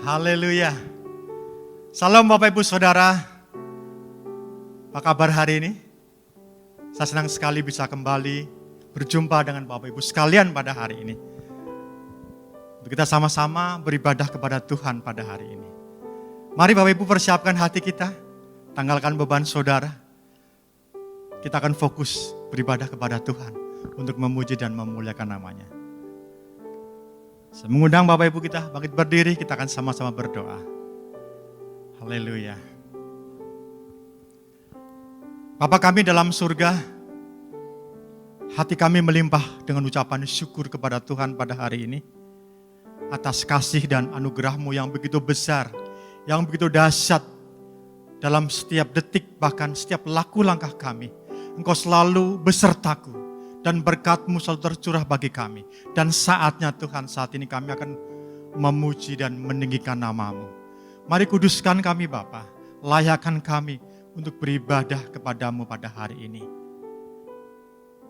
Haleluya. Salam Bapak Ibu Saudara. Apa kabar hari ini? Saya senang sekali bisa kembali berjumpa dengan Bapak Ibu sekalian pada hari ini. Kita sama-sama beribadah kepada Tuhan pada hari ini. Mari Bapak Ibu persiapkan hati kita, tanggalkan beban saudara. Kita akan fokus beribadah kepada Tuhan untuk memuji dan memuliakan namanya. Saya mengundang Bapak Ibu kita bangkit berdiri, kita akan sama-sama berdoa. Haleluya. Bapa kami dalam surga, hati kami melimpah dengan ucapan syukur kepada Tuhan pada hari ini. Atas kasih dan anugerah-Mu yang begitu besar, yang begitu dahsyat dalam setiap detik, bahkan setiap laku langkah kami. Engkau selalu besertaku dan berkat-Mu selalu tercurah bagi kami. Dan saatnya Tuhan, saat ini kami akan memuji dan meninggikan nama-Mu. Mari kuduskan kami Bapa, layakkan kami untuk beribadah kepadamu pada hari ini.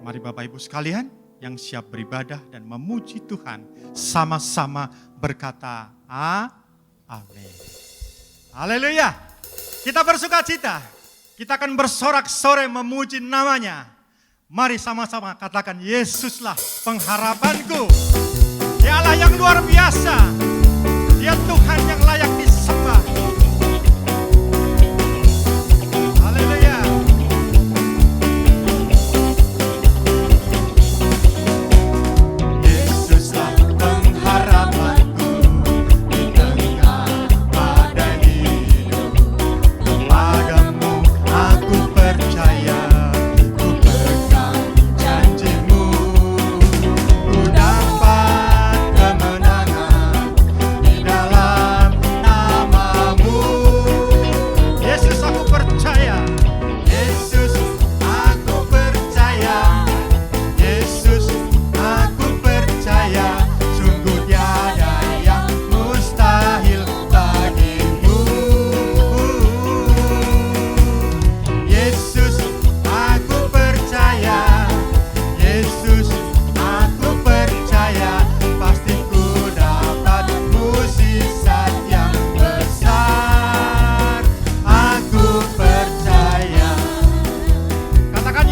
Mari Bapak Ibu sekalian yang siap beribadah dan memuji Tuhan, sama-sama berkata amin. Haleluya. Kita bersuka cita, kita akan bersorak-sorai memuji namanya. Mari sama-sama katakan, Yesuslah pengharapanku. Dialah yang luar biasa, Dia Tuhan yang layak disembah.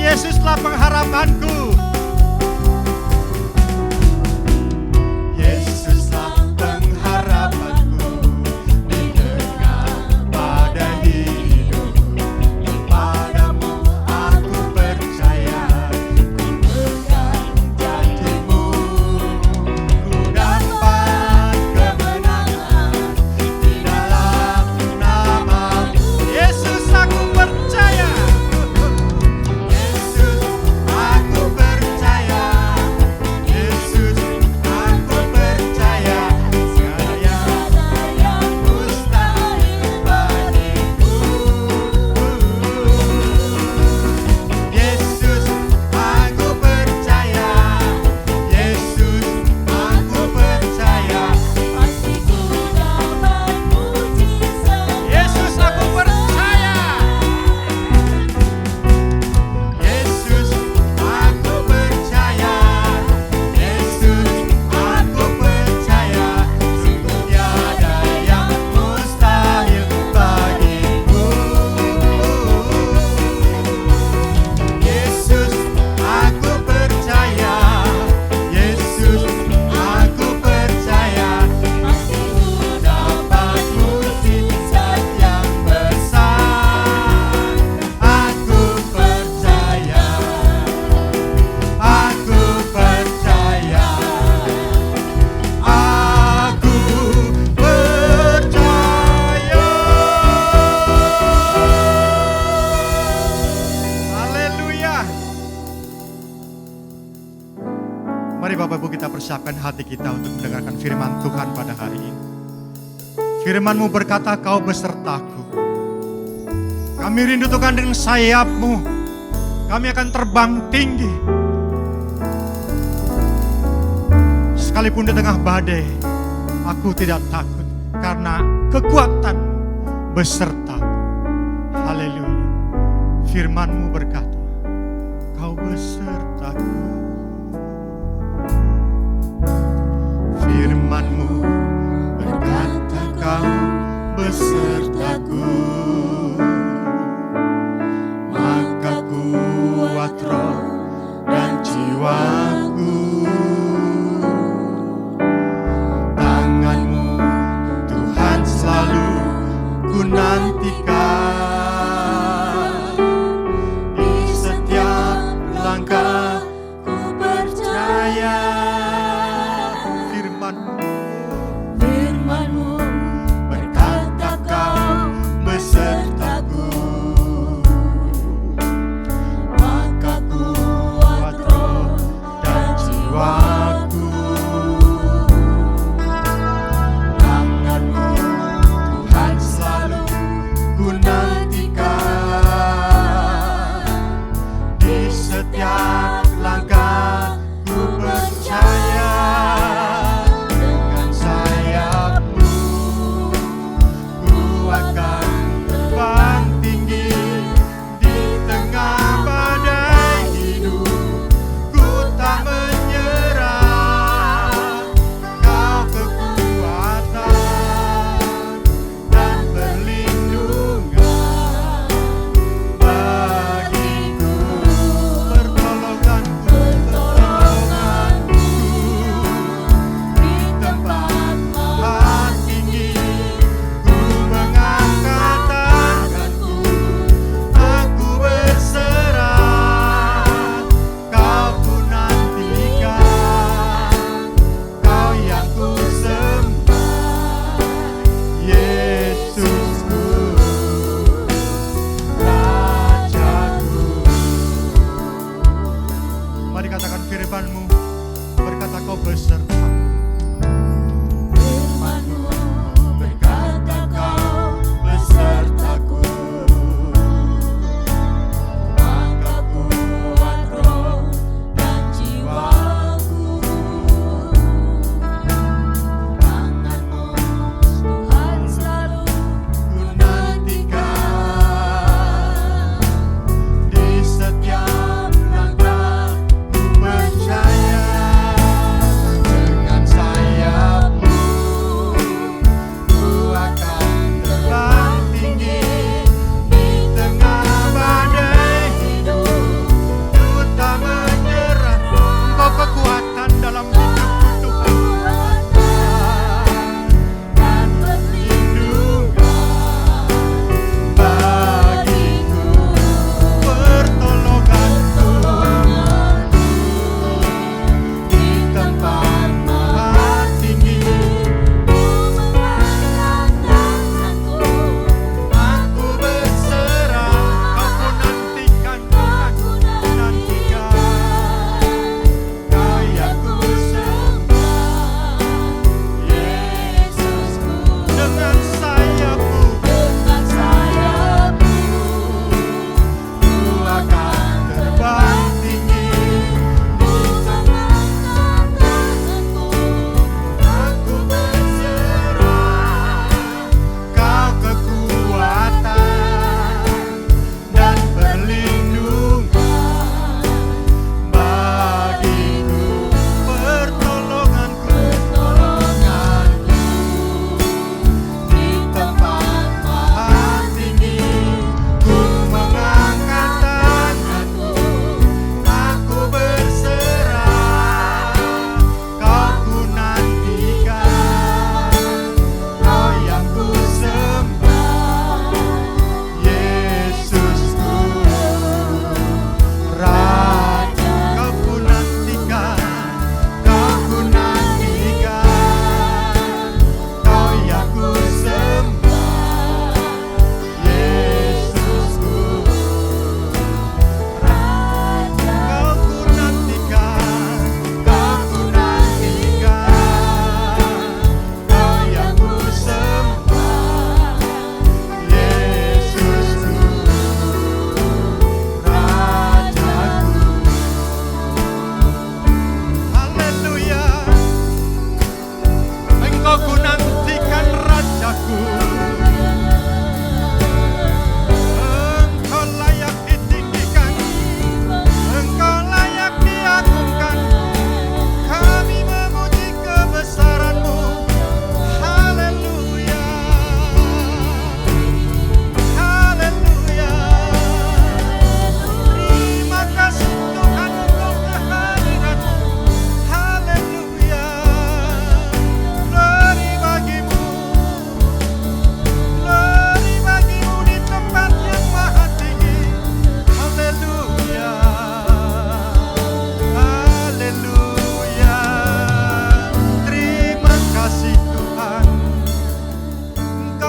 Yesuslah pengharapanku. Yesuslah pengharapanku di tengah badai hidup. Padamu aku percaya, ku pegang janji-Mu, ku dapat kemenangan di dalam nama-Mu. Yesus, aku percaya. Mari Bapak Ibu kita persiapkan hati kita untuk mendengarkan firman Tuhan pada hari ini. Firman-Mu berkata, Kau besertaku. Kami rindu Tuhan dengan sayap-Mu. Kami akan terbang tinggi. Sekalipun di tengah badai, aku tidak takut karena kekuatan besertaku. Haleluya. Firman-Mu berkata, Kau besertaku. Firman-Mu berkata, Kau ku nantikan. Di setiap langkah ku percaya firman-Mu berkata Kau besertaku. Maka kuat roh dan jiwaku. Tangan-Mu Tuhan selalu ku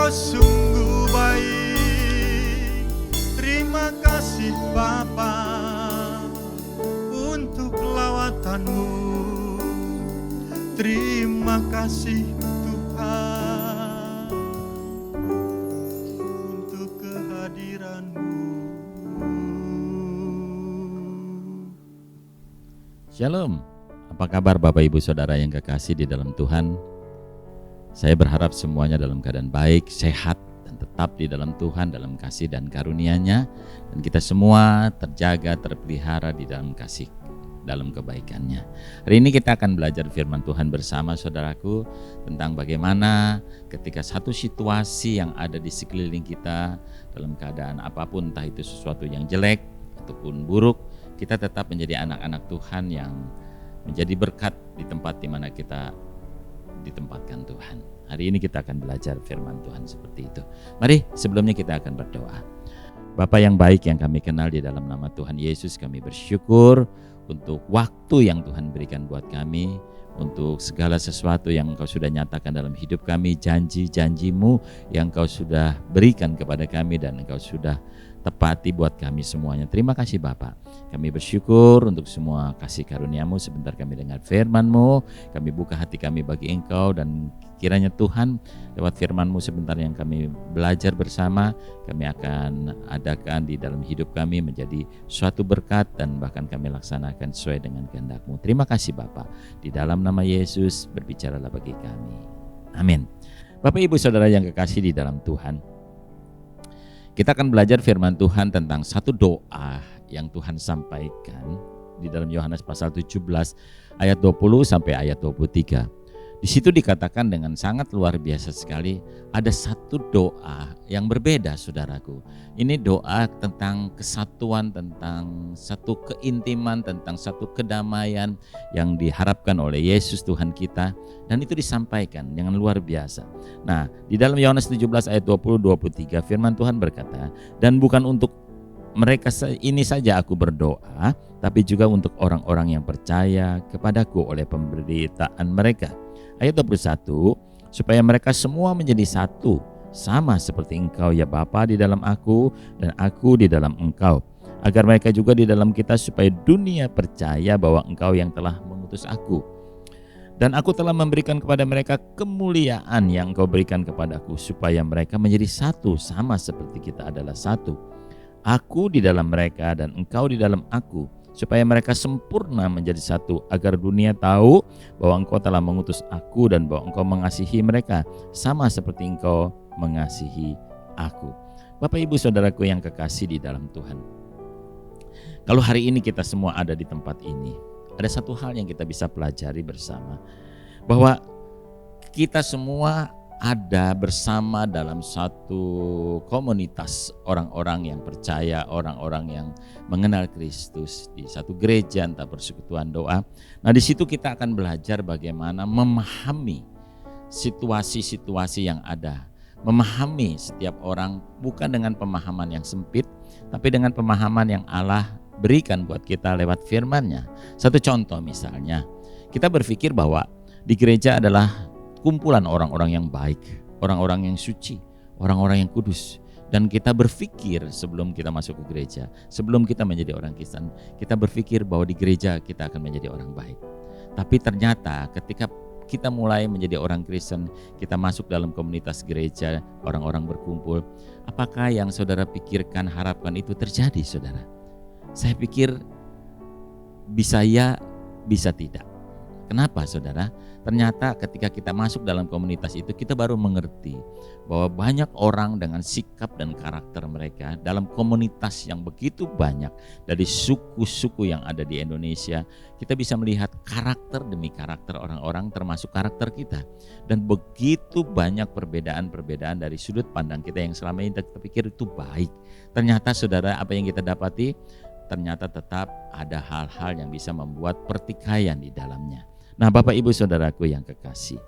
Engkau sungguh baik. Terima kasih Bapa untuk lawatanmu. Terima kasih Tuhan untuk kehadiran-Mu. Shalom, apa kabar Bapak Ibu Saudara yang kekasih di dalam Tuhan? Saya berharap semuanya dalam keadaan baik, sehat, dan tetap di dalam Tuhan, dalam kasih dan karunia-Nya. Dan kita semua terjaga, terpelihara di dalam kasih, dalam kebaikan-Nya. Hari ini kita akan belajar firman Tuhan bersama saudaraku tentang bagaimana ketika satu situasi yang ada di sekeliling kita dalam keadaan apapun, entah itu sesuatu yang jelek ataupun buruk, kita tetap menjadi anak-anak Tuhan yang menjadi berkat di tempat di mana kita ditempatkan Tuhan. Hari ini kita akan belajar firman Tuhan seperti itu. Mari sebelumnya kita akan berdoa. Bapa yang baik yang kami kenal, di dalam nama Tuhan Yesus kami bersyukur untuk waktu yang Tuhan berikan buat kami, untuk segala sesuatu yang Engkau sudah nyatakan dalam hidup kami, janji-janji-Mu yang Engkau sudah berikan kepada kami dan Engkau sudah tepati buat kami semuanya. Terima kasih Bapak. Kami bersyukur untuk semua kasih karunia-Mu. Sebentar kami dengar firman-Mu, kami buka hati kami bagi Engkau, dan kiranya Tuhan lewat firman-Mu sebentar yang kami belajar bersama, kami akan adakan di dalam hidup kami menjadi suatu berkat dan bahkan kami laksanakan sesuai dengan kehendak-Mu. Terima kasih Bapak. Di dalam nama Yesus berbicaralah bagi kami. Amin. Bapak Ibu Saudara yang kekasih di dalam Tuhan, kita akan belajar firman Tuhan tentang satu doa yang Tuhan sampaikan di dalam Yohanes pasal 17 ayat 20 sampai ayat 23. Di situ dikatakan dengan sangat luar biasa sekali, ada satu doa yang berbeda saudaraku. Ini doa tentang kesatuan, tentang satu keintiman, tentang satu kedamaian yang diharapkan oleh Yesus Tuhan kita, dan itu disampaikan dengan luar biasa. Nah, di dalam Yohanes 17 ayat 20-23 firman Tuhan berkata, dan bukan untuk mereka ini saja aku berdoa, tapi juga untuk orang-orang yang percaya kepadaku oleh pemberitaan mereka. Ayat 21, supaya mereka semua menjadi satu, sama seperti Engkau ya Bapa di dalam aku dan aku di dalam Engkau, agar mereka juga di dalam kita, supaya dunia percaya bahwa Engkau yang telah mengutus aku. Dan aku telah memberikan kepada mereka kemuliaan yang Engkau berikan kepadaku, supaya mereka menjadi satu, sama seperti kita adalah satu. Aku di dalam mereka dan Engkau di dalam aku, supaya mereka sempurna menjadi satu, agar dunia tahu bahwa Engkau telah mengutus aku dan bahwa Engkau mengasihi mereka sama seperti Engkau mengasihi aku. Bapak Ibu Saudaraku yang kekasih di dalam Tuhan, kalau hari ini kita semua ada di tempat ini, ada satu hal yang kita bisa pelajari bersama, bahwa kita semua ada bersama dalam satu komunitas orang-orang yang percaya, orang-orang yang mengenal Kristus di satu gereja, entah persekutuan doa. Nah, di situ kita akan belajar bagaimana memahami situasi-situasi yang ada, memahami setiap orang bukan dengan pemahaman yang sempit, tapi dengan pemahaman yang Allah berikan buat kita lewat firman-Nya. Satu contoh misalnya, kita berpikir bahwa di gereja adalah kumpulan orang-orang yang baik, orang-orang yang suci, orang-orang yang kudus. Dan kita berpikir sebelum kita masuk ke gereja, sebelum kita menjadi orang Kristen, kita berpikir bahwa di gereja kita akan menjadi orang baik. Tapi ternyata ketika kita mulai menjadi orang Kristen, kita masuk dalam komunitas gereja, orang-orang berkumpul, apakah yang saudara pikirkan, harapkan itu terjadi saudara? Saya pikir bisa ya, bisa tidak. Kenapa saudara? Ternyata ketika kita masuk dalam komunitas itu, kita baru mengerti bahwa banyak orang dengan sikap dan karakter mereka dalam komunitas yang begitu banyak dari suku-suku yang ada di Indonesia. Kita bisa melihat karakter demi karakter orang-orang, termasuk karakter kita. Dan begitu banyak perbedaan-perbedaan dari sudut pandang kita yang selama ini kita pikir itu baik. Ternyata saudara, apa yang kita dapati? Ternyata tetap ada hal-hal yang bisa membuat pertikaian di dalamnya. Nah, Bapak Ibu Saudaraku yang kekasih,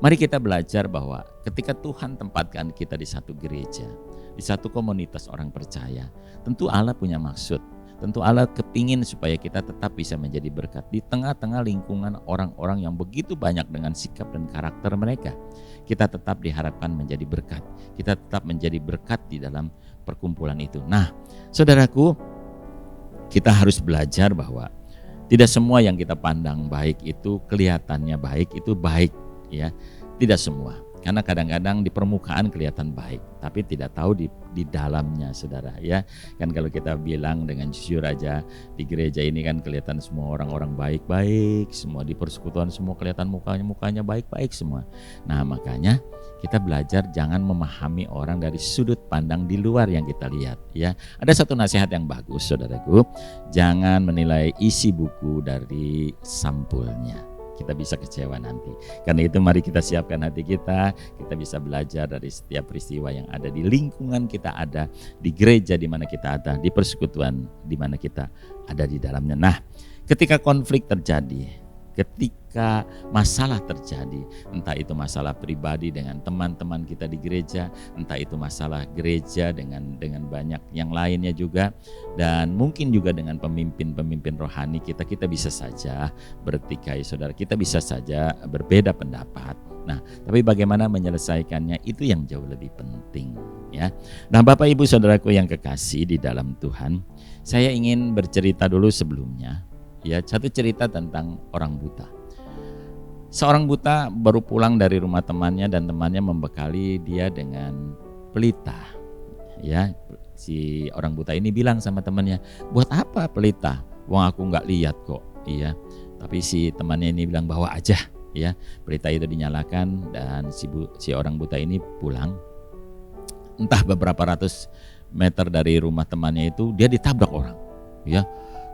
mari kita belajar bahwa ketika Tuhan tempatkan kita di satu gereja, di satu komunitas orang percaya, tentu Allah punya maksud. Tentu Allah kepingin supaya kita tetap bisa menjadi berkat di tengah-tengah lingkungan orang-orang yang begitu banyak dengan sikap dan karakter mereka. Kita tetap diharapkan menjadi berkat. Kita tetap menjadi berkat di dalam perkumpulan itu. Nah, saudaraku, kita harus belajar bahwa tidak semua yang kita pandang baik itu kelihatannya baik itu baik, ya. Tidak semua. Karena kadang-kadang di permukaan kelihatan baik, tapi tidak tahu di dalamnya, saudara, ya. Kan kalau kita bilang dengan jujur aja, di gereja ini kan kelihatan semua orang-orang baik-baik, semua di persekutuan semua kelihatan mukanya baik-baik semua. Nah, makanya kita belajar jangan memahami orang dari sudut pandang di luar yang kita lihat, ya. Ada satu nasihat yang bagus, saudaraku, jangan menilai isi buku dari sampulnya. Kita bisa kecewa nanti. Karena itu mari kita siapkan hati kita bisa belajar dari setiap peristiwa yang ada di lingkungan kita ada, di gereja di mana kita ada, di persekutuan di mana kita ada di dalamnya. Nah, ketika konflik terjadi, ketika masalah terjadi, entah itu masalah pribadi dengan teman-teman kita di gereja, entah itu masalah gereja dengan banyak yang lainnya juga, dan mungkin juga dengan pemimpin-pemimpin rohani kita bisa saja bertikai, saudara, kita bisa saja berbeda pendapat. Nah, tapi bagaimana menyelesaikannya itu yang jauh lebih penting, ya. Nah, Bapak Ibu Saudaraku yang kekasih di dalam Tuhan, saya ingin bercerita dulu sebelumnya. Ya, satu cerita tentang orang buta. Seorang buta baru pulang dari rumah temannya dan temannya membekali dia dengan pelita. Ya, si orang buta ini bilang sama temannya, "Buat apa pelita? Wong aku nggak lihat kok." Iya. Tapi si temannya ini bilang, "Bawa aja." Ya, pelita itu dinyalakan dan si orang buta ini pulang. Entah beberapa ratus meter dari rumah temannya itu dia ditabrak orang. Ya,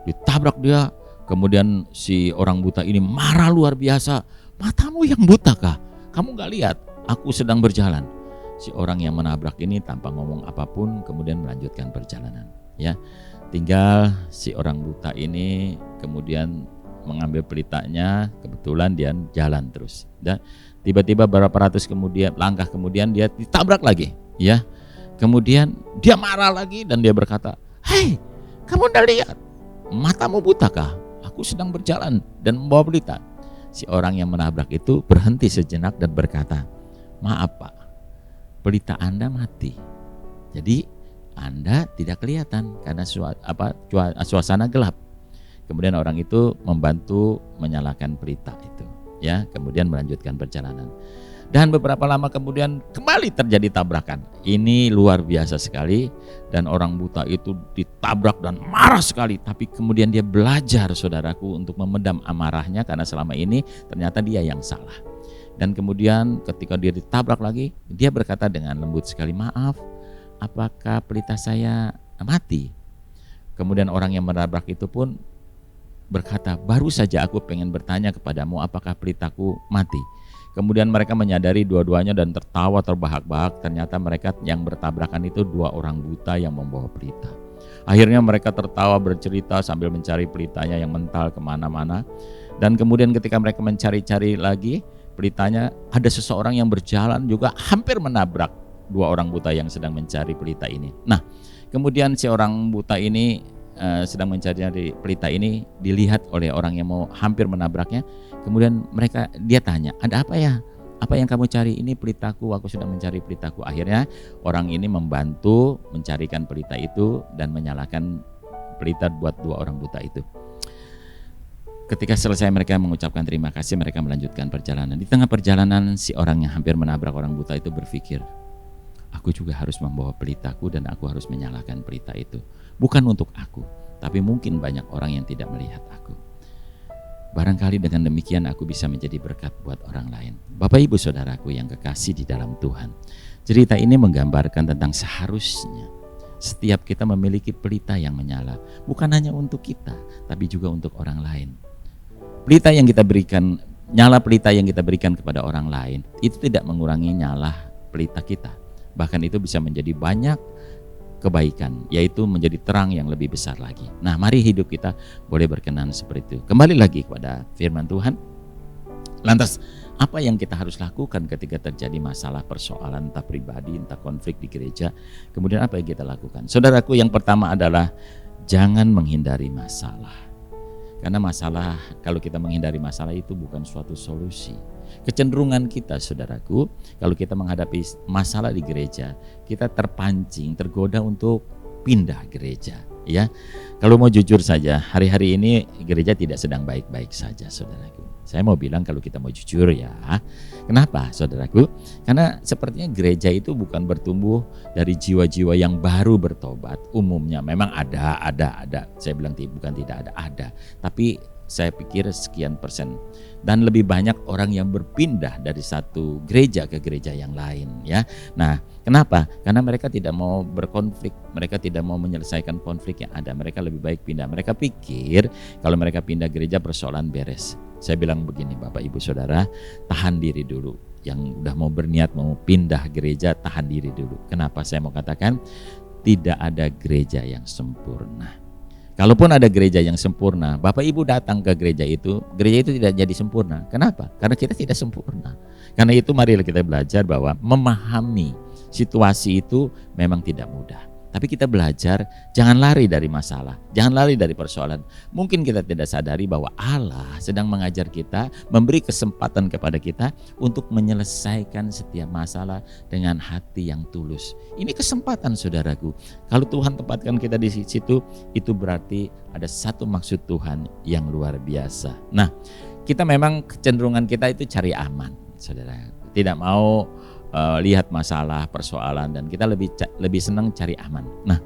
ditabrak dia. Kemudian si orang buta ini marah luar biasa. "Matamu yang buta kah? Kamu gak lihat? Aku sedang berjalan." Si orang yang menabrak ini tanpa ngomong apapun kemudian melanjutkan perjalanan. Ya, tinggal si orang buta ini kemudian mengambil pelitanya, kebetulan dia jalan terus. Dan tiba-tiba beberapa ratus langkah kemudian dia ditabrak lagi. Ya, kemudian dia marah lagi dan dia berkata, "Hei, kamu udah lihat? Matamu buta kah? Aku sedang berjalan dan membawa pelita." Si orang yang menabrak itu berhenti sejenak dan berkata, "Maaf Pak, pelita Anda mati. Jadi Anda tidak kelihatan karena suasana gelap." Kemudian orang itu membantu menyalakan pelita itu, ya, kemudian melanjutkan perjalanan. Dan beberapa lama kemudian kembali terjadi tabrakan. Ini luar biasa sekali dan orang buta itu ditabrak dan marah sekali. Tapi kemudian dia belajar, saudaraku, untuk memendam amarahnya karena selama ini ternyata dia yang salah. Dan kemudian ketika dia ditabrak lagi, dia berkata dengan lembut sekali, "Maaf, apakah pelita saya mati?" Kemudian orang yang menabrak itu pun berkata, "Baru saja aku pengen bertanya kepadamu apakah pelitaku mati." Kemudian mereka menyadari dua-duanya dan tertawa terbahak-bahak. Ternyata mereka yang bertabrakan itu dua orang buta yang membawa pelita. Akhirnya mereka tertawa bercerita sambil mencari pelitanya yang mental kemana-mana. Dan kemudian ketika mereka mencari-cari lagi pelitanya, ada seseorang yang berjalan juga hampir menabrak dua orang buta yang sedang mencari pelita ini. Nah, kemudian si orang buta ini sedang mencari pelita ini dilihat oleh orang yang mau hampir menabraknya. Kemudian dia tanya, "Ada apa ya? Apa yang kamu cari?" "Ini pelitaku, aku sedang mencari pelitaku." Akhirnya orang ini membantu mencarikan pelita itu dan menyalakan pelita buat dua orang buta itu. Ketika selesai mereka mengucapkan terima kasih, mereka melanjutkan perjalanan. Di tengah perjalanan si orang yang hampir menabrak orang buta itu berpikir, "Aku juga harus membawa pelitaku dan aku harus menyalakan pelita itu. Bukan untuk aku, tapi mungkin banyak orang yang tidak melihat aku. Barangkali dengan demikian aku bisa menjadi berkat buat orang lain." Bapak Ibu Saudaraku yang kekasih di dalam Tuhan, cerita ini menggambarkan tentang seharusnya setiap kita memiliki pelita yang menyala, bukan hanya untuk kita, tapi juga untuk orang lain. Pelita yang kita berikan, nyala pelita yang kita berikan kepada orang lain, itu tidak mengurangi nyala pelita kita. Bahkan itu bisa menjadi banyak kebaikan, yaitu menjadi terang yang lebih besar lagi. Nah, mari hidup kita boleh berkenan seperti itu. Kembali lagi kepada firman Tuhan. Lantas, apa yang kita harus lakukan ketika terjadi masalah persoalan entah pribadi, entah konflik di gereja? Kemudian apa yang kita lakukan? Saudaraku, yang pertama adalah jangan menghindari masalah. Karena masalah, kalau kita menghindari masalah itu bukan suatu solusi. Kecenderungan kita, saudaraku, kalau kita menghadapi masalah di gereja, kita terpancing, tergoda untuk pindah gereja. Ya, kalau mau jujur saja, hari-hari ini gereja tidak sedang baik-baik saja, saudaraku. Saya mau bilang kalau kita mau jujur ya. Kenapa, saudaraku? Karena sepertinya gereja itu bukan bertumbuh dari jiwa-jiwa yang baru bertobat. Umumnya memang ada. Saya bilang bukan tidak ada. Tapi saya pikir sekian persen. Dan lebih banyak orang yang berpindah dari satu gereja ke gereja yang lain, ya. Nah, kenapa? Karena mereka tidak mau berkonflik, mereka tidak mau menyelesaikan konflik yang ada. Mereka lebih baik pindah. Mereka pikir kalau mereka pindah gereja persoalan beres. Saya bilang begini, Bapak Ibu Saudara, tahan diri dulu. Yang udah mau berniat mau pindah gereja, tahan diri dulu. Kenapa saya mau katakan tidak ada gereja yang sempurna. Kalaupun ada gereja yang sempurna, Bapak Ibu datang ke gereja itu tidak jadi sempurna. Kenapa? Karena kita tidak sempurna. Karena itu marilah kita belajar bahwa memahami situasi itu memang tidak mudah. Tapi kita belajar jangan lari dari masalah, jangan lari dari persoalan. Mungkin kita tidak sadari bahwa Allah sedang mengajar kita, memberi kesempatan kepada kita untuk menyelesaikan setiap masalah dengan hati yang tulus. Ini kesempatan, saudaraku. Kalau Tuhan tempatkan kita di situ, itu berarti ada satu maksud Tuhan yang luar biasa. Nah, kita memang kecenderungan kita itu cari aman, saudara. Tidak mau lihat masalah, persoalan, dan kita lebih senang cari aman. Nah,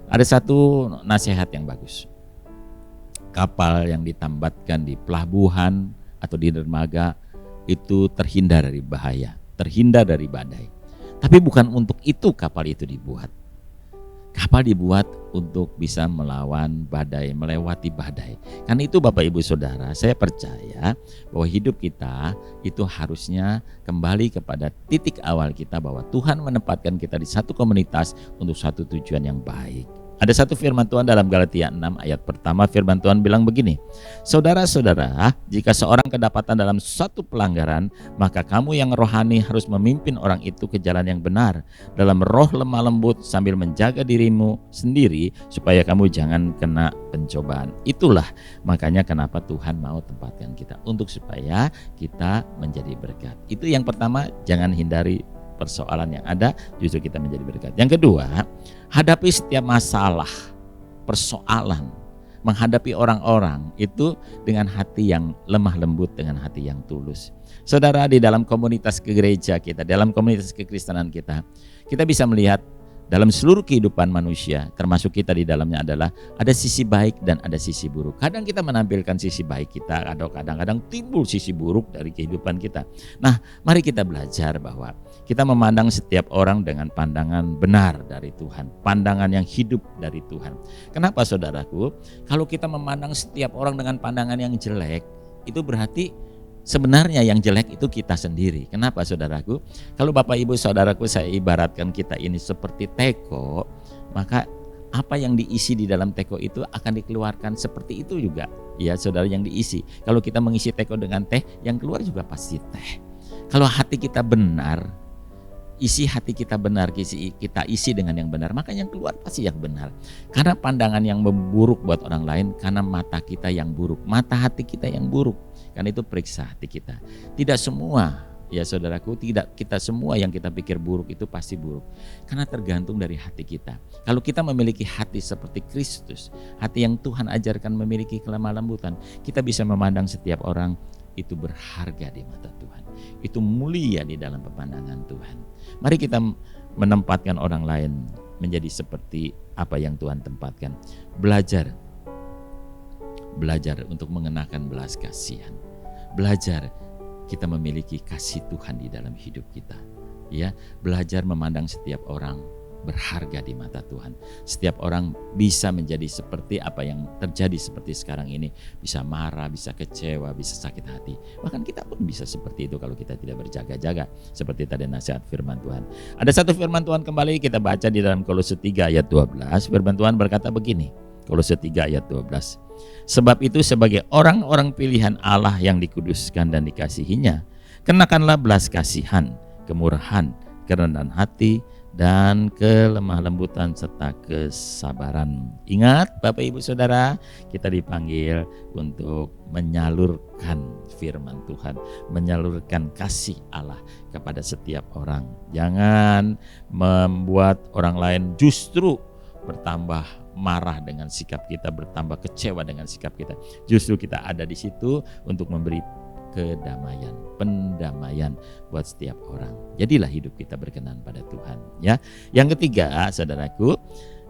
ada satu nasihat yang bagus. Kapal yang ditambatkan di pelabuhan atau di dermaga itu terhindar dari bahaya, terhindar dari badai. Tapi bukan untuk itu kapal itu dibuat. Kapal dibuat untuk bisa melawan badai, melewati badai. Karena itu Bapak Ibu Saudara, saya percaya bahwa hidup kita itu harusnya kembali kepada titik awal kita, bahwa Tuhan menempatkan kita di satu komunitas untuk satu tujuan yang baik. Ada satu firman Tuhan dalam Galatia 6 ayat pertama, firman Tuhan bilang begini, saudara-saudara, jika seorang kedapatan dalam suatu pelanggaran, maka kamu yang rohani harus memimpin orang itu ke jalan yang benar, dalam roh lemah lembut sambil menjaga dirimu sendiri, supaya kamu jangan kena pencobaan. Itulah makanya kenapa Tuhan mau tempatkan kita, untuk supaya kita menjadi berkat. Itu yang pertama, jangan hindari persoalan yang ada, justru kita menjadi berkat. Yang kedua, hadapi setiap masalah, persoalan, menghadapi orang-orang itu dengan hati yang lemah lembut, dengan hati yang tulus. Saudara, di dalam komunitas gereja kita, dalam komunitas kekristenan kita bisa melihat dalam seluruh kehidupan manusia, termasuk kita di dalamnya, adalah ada sisi baik dan ada sisi buruk. Kadang kita menampilkan sisi baik kita, atau kadang-kadang timbul sisi buruk dari kehidupan kita. Nah, mari kita belajar bahwa kita memandang setiap orang dengan pandangan benar dari Tuhan, pandangan yang hidup dari Tuhan. Kenapa, saudaraku? Kalau kita memandang setiap orang dengan pandangan yang jelek, itu berarti sebenarnya yang jelek itu kita sendiri. Kenapa, saudaraku? Kalau Bapak Ibu Saudaraku, saya ibaratkan kita ini seperti teko, maka apa yang diisi di dalam teko itu akan dikeluarkan seperti itu juga. Ya, saudara, yang diisi. Kalau kita mengisi teko dengan teh, yang keluar juga pasti teh. Kalau hati kita benar, isi hati kita benar, kita isi dengan yang benar, maka yang keluar pasti yang benar. Karena pandangan yang memburuk buat orang lain, karena mata kita yang buruk, mata hati kita yang buruk. Karena itu periksa hati kita. Tidak semua, ya saudaraku, tidak kita semua yang kita pikir buruk itu pasti buruk. Karena tergantung dari hati kita. Kalau kita memiliki hati seperti Kristus, hati yang Tuhan ajarkan memiliki kelemah lembutan, kita bisa memandang setiap orang itu berharga di mata Tuhan. Itu mulia di dalam pemandangan Tuhan. Mari kita menempatkan orang lain menjadi seperti apa yang Tuhan tempatkan. Belajar untuk mengenakan belas kasihan. Belajar kita memiliki kasih Tuhan di dalam hidup kita. Ya, belajar memandang setiap orang berharga di mata Tuhan. Setiap orang bisa menjadi seperti apa yang terjadi seperti sekarang ini. Bisa marah, bisa kecewa, bisa sakit hati. Bahkan kita pun bisa seperti itu kalau kita tidak berjaga-jaga. Seperti tadi nasihat firman Tuhan. Ada satu firman Tuhan kembali kita baca di dalam Kolose 3 ayat 12. Firman Tuhan berkata begini. Kolose 3 ayat 12. Sebab itu sebagai orang-orang pilihan Allah yang dikuduskan dan dikasihinya, kenakanlah belas kasihan, kemurahan, kerendahan hati, dan kelemah lembutan serta kesabaran. Ingat Bapak Ibu Saudara, kita dipanggil untuk menyalurkan firman Tuhan, menyalurkan kasih Allah kepada setiap orang. Jangan membuat orang lain justru bertambah marah dengan sikap kita, bertambah kecewa dengan sikap kita. Justru kita ada di situ untuk memberi kedamaian, pendamaian buat setiap orang. Jadilah hidup kita berkenan pada Tuhan, ya. Yang ketiga, saudaraku,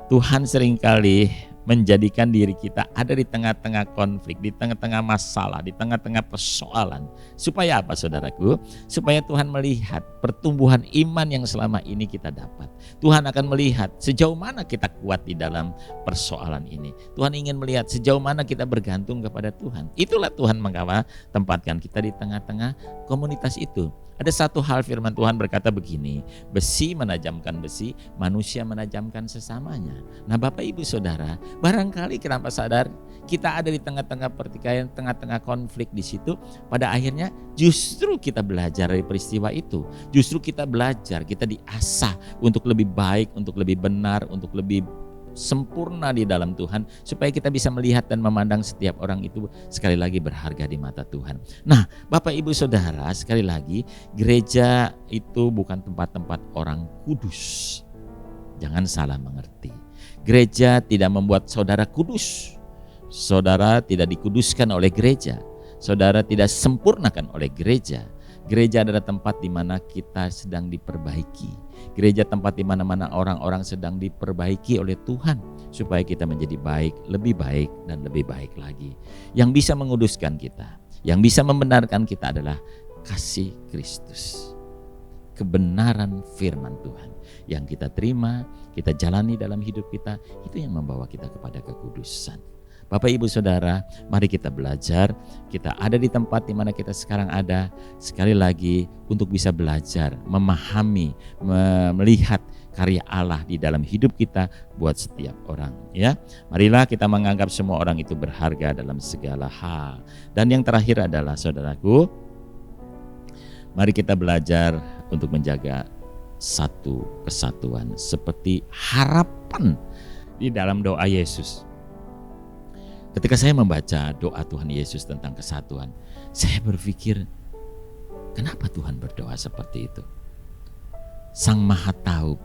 Tuhan seringkali menjadikan diri kita ada di tengah-tengah konflik, di tengah-tengah masalah, di tengah-tengah persoalan. Supaya apa, saudaraku? Supaya Tuhan melihat pertumbuhan iman yang selama ini kita dapat. Tuhan akan melihat sejauh mana kita kuat di dalam persoalan ini. Tuhan ingin melihat sejauh mana kita bergantung kepada Tuhan. Itulah Tuhan mengapa tempatkan kita di tengah-tengah komunitas itu. Ada satu hal firman Tuhan berkata begini, besi menajamkan besi, manusia menajamkan sesamanya. Nah Bapak Ibu Saudara, barangkali kenapa sadar kita ada di tengah-tengah pertikaian, tengah-tengah konflik di situ, pada akhirnya justru kita belajar dari peristiwa itu. Justru kita belajar, kita diasah untuk lebih baik, untuk lebih benar, untuk lebih sempurna di dalam Tuhan, supaya kita bisa melihat dan memandang setiap orang itu sekali lagi berharga di mata Tuhan. Nah Bapak Ibu Saudara, sekali lagi, gereja itu bukan tempat-tempat orang kudus. Jangan salah mengerti. Gereja tidak membuat saudara kudus. Saudara tidak dikuduskan oleh gereja. Saudara tidak sempurnakan oleh gereja. Gereja adalah tempat di mana kita sedang diperbaiki. Gereja tempat di mana-mana orang-orang sedang diperbaiki oleh Tuhan supaya kita menjadi baik, dan lebih baik lagi. Yang bisa menguduskan kita, yang bisa membenarkan kita adalah kasih Kristus. Kebenaran firman Tuhan yang kita terima, kita jalani dalam hidup kita, itu yang membawa kita kepada kekudusan. Bapak Ibu Saudara, mari kita belajar. Kita ada di tempat di mana kita sekarang ada, sekali lagi untuk bisa belajar, memahami, melihat karya Allah di dalam hidup kita buat setiap orang, ya. Marilah kita menganggap semua orang itu berharga dalam segala hal. Dan yang terakhir adalah, saudaraku, mari kita belajar untuk menjaga satu kesatuan seperti harapan di dalam doa Yesus. Ketika saya membaca doa Tuhan Yesus tentang kesatuan, saya berpikir, kenapa Tuhan berdoa seperti itu? Sang Maha tahu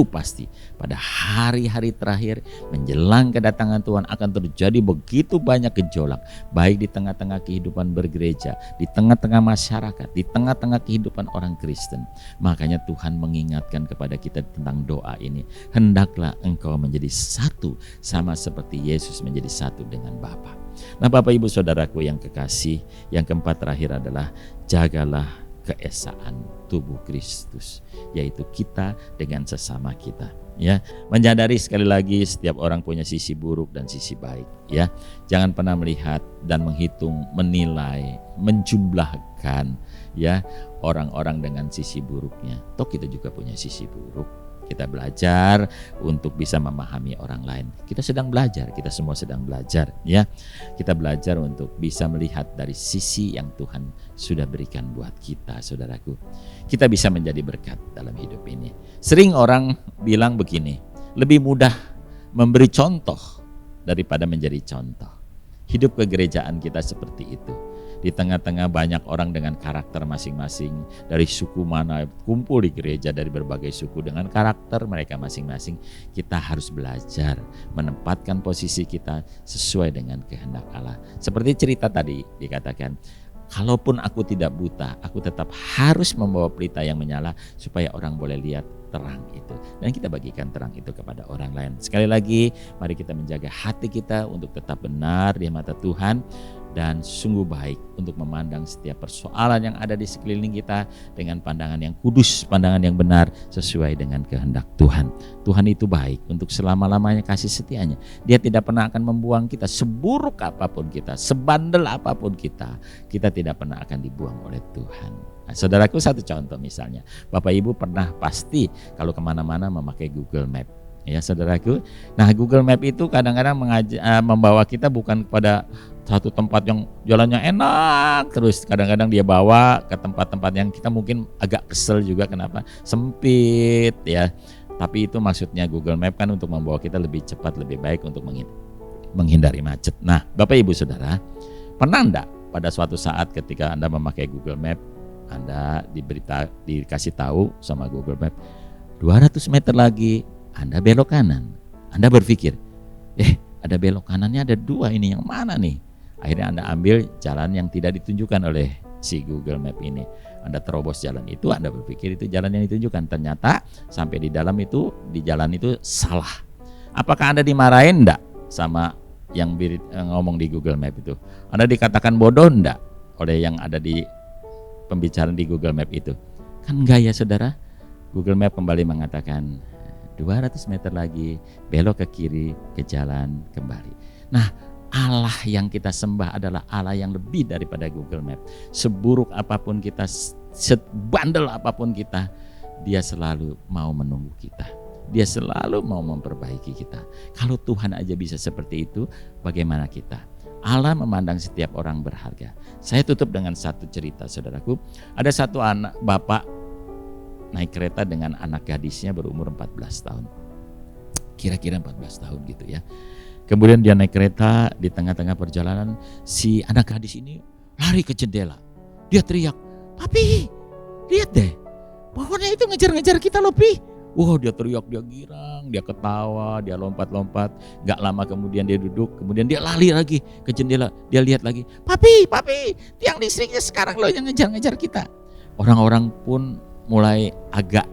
pasti pada hari-hari terakhir menjelang kedatangan Tuhan akan terjadi begitu banyak gejolak, baik di tengah-tengah kehidupan bergereja, di tengah-tengah masyarakat, di tengah-tengah kehidupan orang Kristen. Makanya Tuhan mengingatkan kepada kita tentang doa ini. Hendaklah engkau menjadi satu sama seperti Yesus menjadi satu dengan Bapa. Nah Bapak Ibu Saudaraku yang kekasih, yang keempat terakhir adalah jagalah keesaan tubuh Kristus, yaitu kita dengan sesama kita, ya. Menyadari sekali lagi setiap orang punya sisi buruk dan sisi baik, ya. Jangan pernah melihat dan menghitung, menilai, menjumlahkan, ya, orang-orang dengan sisi buruknya. Toh kita juga punya sisi buruk. Kita belajar untuk bisa memahami orang lain. Kita sedang belajar, kita semua sedang belajar, ya. Kita belajar untuk bisa melihat dari sisi yang Tuhan sudah berikan buat kita, saudaraku. Kita bisa menjadi berkat dalam hidup ini. Sering orang bilang begini, lebih mudah memberi contoh daripada menjadi contoh. Hidup kegerejaan kita seperti itu. Di tengah-tengah banyak orang dengan karakter masing-masing, dari suku mana kumpul di gereja, dari berbagai suku dengan karakter mereka masing-masing. Kita harus belajar menempatkan posisi kita sesuai dengan kehendak Allah. Seperti cerita tadi dikatakan, kalaupun aku tidak buta, aku tetap harus membawa pelita yang menyala supaya orang boleh lihat terang itu. Dan kita bagikan terang itu kepada orang lain. Sekali lagi, mari kita menjaga hati kita untuk tetap benar di mata Tuhan. Dan sungguh baik untuk memandang setiap persoalan yang ada di sekeliling kita dengan pandangan yang kudus, pandangan yang benar sesuai dengan kehendak Tuhan. Tuhan itu baik untuk selama-lamanya kasih setianya. Dia tidak pernah akan membuang kita, seburuk apapun kita, sebandel apapun kita tidak pernah akan dibuang oleh Tuhan. Nah, saudaraku, satu contoh misalnya, Bapak Ibu pernah pasti kalau kemana-mana memakai Google Map. Ya saudaraku, nah Google Map itu kadang-kadang membawa kita bukan kepada satu tempat yang jalannya enak terus, kadang-kadang dia bawa ke tempat-tempat yang kita mungkin agak kesel juga, kenapa? Sempit ya. Tapi itu maksudnya Google Map kan untuk membawa kita lebih cepat, lebih baik untuk menghindari macet. Nah, Bapak Ibu Saudara, pernah enggak pada suatu saat ketika Anda memakai Google Map, Anda dikasih tahu sama Google Map, 200 meter lagi Anda belok kanan. Anda berpikir, ada belok kanannya, ada dua, ini yang mana nih? Akhirnya Anda ambil jalan yang tidak ditunjukkan oleh si Google Map ini. Anda terobos jalan itu, Anda berpikir itu jalan yang ditunjukkan. Ternyata sampai di dalam itu, di jalan itu salah. Apakah Anda dimarahin enggak sama yang ngomong di Google Map itu? Anda dikatakan bodoh enggak oleh yang ada di pembicaraan di Google Map itu? Kan enggak ya saudara. Google Map kembali mengatakan 200 meter lagi belok ke kiri ke jalan kembali. Nah, Allah yang kita sembah adalah Allah yang lebih daripada Google Map. Seburuk apapun kita, sebandel apapun kita, Dia selalu mau menunggu kita. Dia selalu mau memperbaiki kita. Kalau Tuhan aja bisa seperti itu, bagaimana kita? Allah memandang setiap orang berharga. Saya tutup dengan satu cerita, saudaraku. Ada satu anak bapak naik kereta dengan anak gadisnya berumur 14 tahun. Kira-kira 14 tahun gitu ya. Kemudian dia naik kereta, di tengah-tengah perjalanan si anak gadis ini lari ke jendela. Dia teriak, "Papi, lihat deh, pohonnya itu ngejar-ngejar kita loh, Pi." Wah, dia teriak, dia girang, dia ketawa, dia lompat-lompat. Gak lama kemudian dia duduk, kemudian dia lari lagi ke jendela. Dia lihat lagi, "Papi, tiang listriknya sekarang loh yang ngejar-ngejar kita." Orang-orang pun mulai agak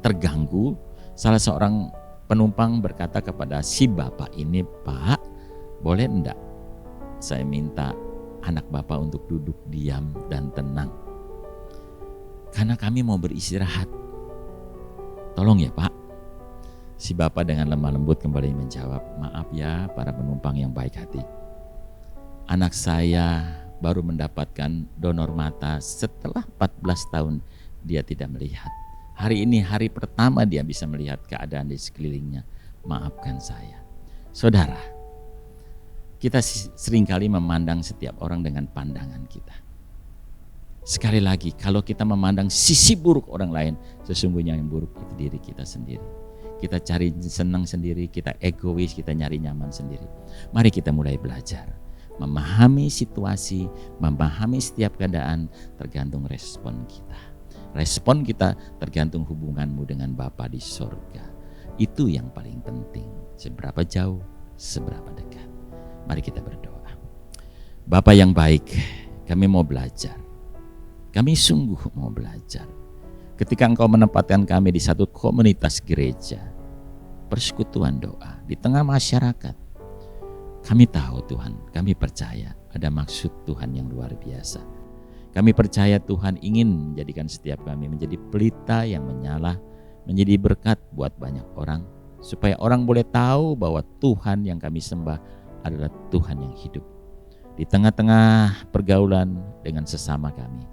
terganggu. Salah seorang penumpang berkata kepada si bapak ini, "Pak, boleh enggak saya minta anak bapak untuk duduk diam dan tenang? Karena kami mau beristirahat. Tolong ya Pak." Si bapak dengan lemah lembut kembali menjawab, "Maaf ya para penumpang yang baik hati. Anak saya baru mendapatkan donor mata setelah 14 tahun dia tidak melihat. Hari ini hari pertama dia bisa melihat keadaan di sekelilingnya. Maafkan saya." Saudara, kita seringkali memandang setiap orang dengan pandangan kita. Sekali lagi, kalau kita memandang sisi buruk orang lain, sesungguhnya yang buruk itu diri kita sendiri. Kita cari senang sendiri, kita egois, kita nyari nyaman sendiri. Mari kita mulai belajar memahami situasi, memahami setiap keadaan, tergantung respon kita. Respon kita tergantung hubunganmu dengan Bapa di sorga. Itu yang paling penting. Seberapa jauh, seberapa dekat. Mari kita berdoa. Bapa yang baik, kami mau belajar. Kami sungguh mau belajar. Ketika Engkau menempatkan kami di satu komunitas gereja, persekutuan doa, di tengah masyarakat, kami tahu Tuhan, kami percaya ada maksud Tuhan yang luar biasa. Kami percaya Tuhan ingin menjadikan setiap kami menjadi pelita yang menyala, menjadi berkat buat banyak orang, supaya orang boleh tahu bahwa Tuhan yang kami sembah adalah Tuhan yang hidup. Di tengah-tengah pergaulan dengan sesama kami,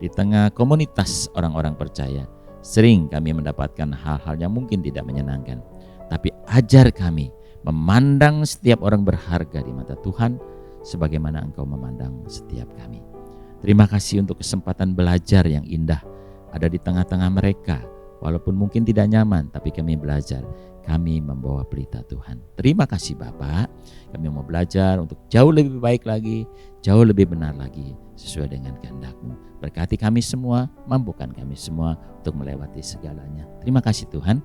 di tengah komunitas orang-orang percaya, sering kami mendapatkan hal-hal yang mungkin tidak menyenangkan. Tapi ajar kami memandang setiap orang berharga di mata Tuhan, sebagaimana Engkau memandang setiap kami. Terima kasih untuk kesempatan belajar yang indah ada di tengah-tengah mereka. Walaupun mungkin tidak nyaman, tapi kami belajar. Kami membawa pelita Tuhan. Terima kasih Bapak. Kami mau belajar untuk jauh lebih baik lagi, jauh lebih benar lagi, sesuai dengan kehendak-Mu. Berkati kami semua, mampukan kami semua untuk melewati segalanya. Terima kasih Tuhan.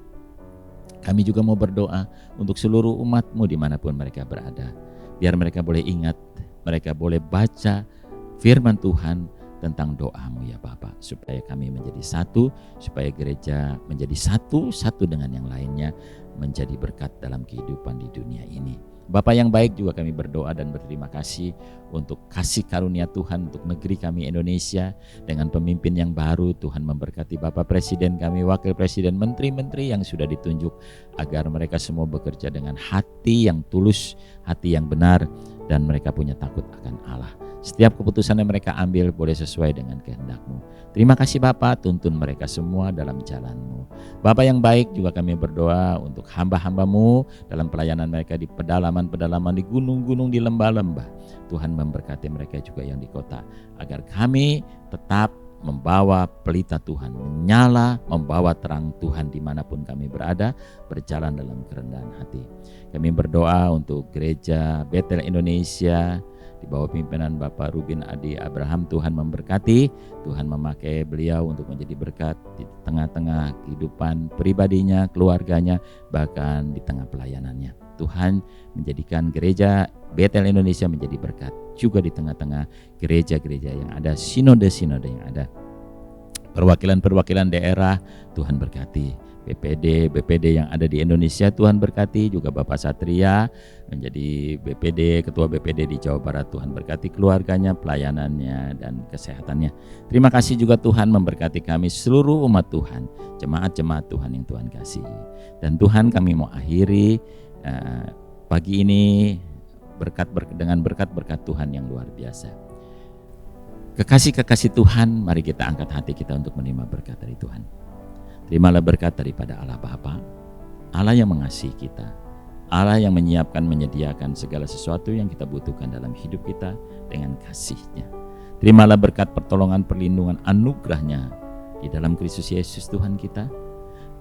Kami juga mau berdoa untuk seluruh umat-Mu dimanapun mereka berada. Biar mereka boleh ingat, mereka boleh baca firman Tuhan tentang doa-Mu ya Bapak, supaya kami menjadi satu, supaya gereja menjadi satu dengan yang lainnya, menjadi berkat dalam kehidupan di dunia ini. Bapak yang baik, juga kami berdoa dan berterima kasih untuk kasih karunia Tuhan untuk negeri kami Indonesia, dengan pemimpin yang baru. Tuhan memberkati Bapak Presiden kami, Wakil Presiden, Menteri-Menteri yang sudah ditunjuk, agar mereka semua bekerja dengan hati yang tulus, hati yang benar, dan mereka punya takut akan Allah. Setiap keputusan yang mereka ambil boleh sesuai dengan kehendak-Mu. Terima kasih Bapa, tuntun mereka semua dalam jalan-Mu. Bapa yang baik, juga kami berdoa untuk hamba-hamba-Mu dalam pelayanan mereka di pedalaman-pedalaman, di gunung-gunung, di lembah-lembah. Tuhan memberkati mereka juga yang di kota, agar kami tetap membawa pelita Tuhan, menyala, membawa terang Tuhan dimanapun kami berada, berjalan dalam kerendahan hati. Kami berdoa untuk gereja Betel Indonesia, di bawah pimpinan Bapak Rubin Adi Abraham. Tuhan memberkati, Tuhan memakai beliau untuk menjadi berkat di tengah-tengah kehidupan pribadinya, keluarganya, bahkan di tengah pelayanannya. Tuhan menjadikan gereja Betel Indonesia menjadi berkat juga di tengah-tengah gereja-gereja yang ada, sinode-sinode yang ada, perwakilan-perwakilan daerah. Tuhan berkati BPD yang ada di Indonesia. Tuhan berkati juga Bapak Satria menjadi ketua BPD di Jawa Barat. Tuhan berkati keluarganya, pelayanannya, dan kesehatannya. Terima kasih juga Tuhan memberkati kami seluruh umat Tuhan, jemaat-jemaat Tuhan yang Tuhan kasih. Dan Tuhan, kami mau akhiri pagi ini dengan berkat-berkat Tuhan yang luar biasa. Kekasih-kekasih Tuhan, mari kita angkat hati kita untuk menerima berkat dari Tuhan. Terimalah berkat daripada Allah Bapa, Allah yang mengasihi kita, Allah yang menyediakan segala sesuatu yang kita butuhkan dalam hidup kita dengan kasih-Nya. Terimalah berkat pertolongan, perlindungan, anugerah-Nya di dalam Kristus Yesus Tuhan kita.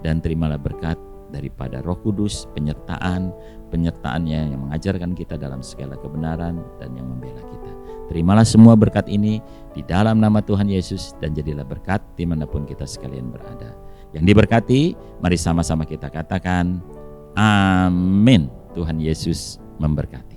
Dan terimalah berkat daripada Roh Kudus, penyertaan-Nya yang mengajarkan kita dalam segala kebenaran dan yang membela kita. Terimalah semua berkat ini di dalam nama Tuhan Yesus, dan jadilah berkat dimanapun kita sekalian berada. Yang diberkati, mari sama-sama kita katakan amin. Tuhan Yesus memberkati.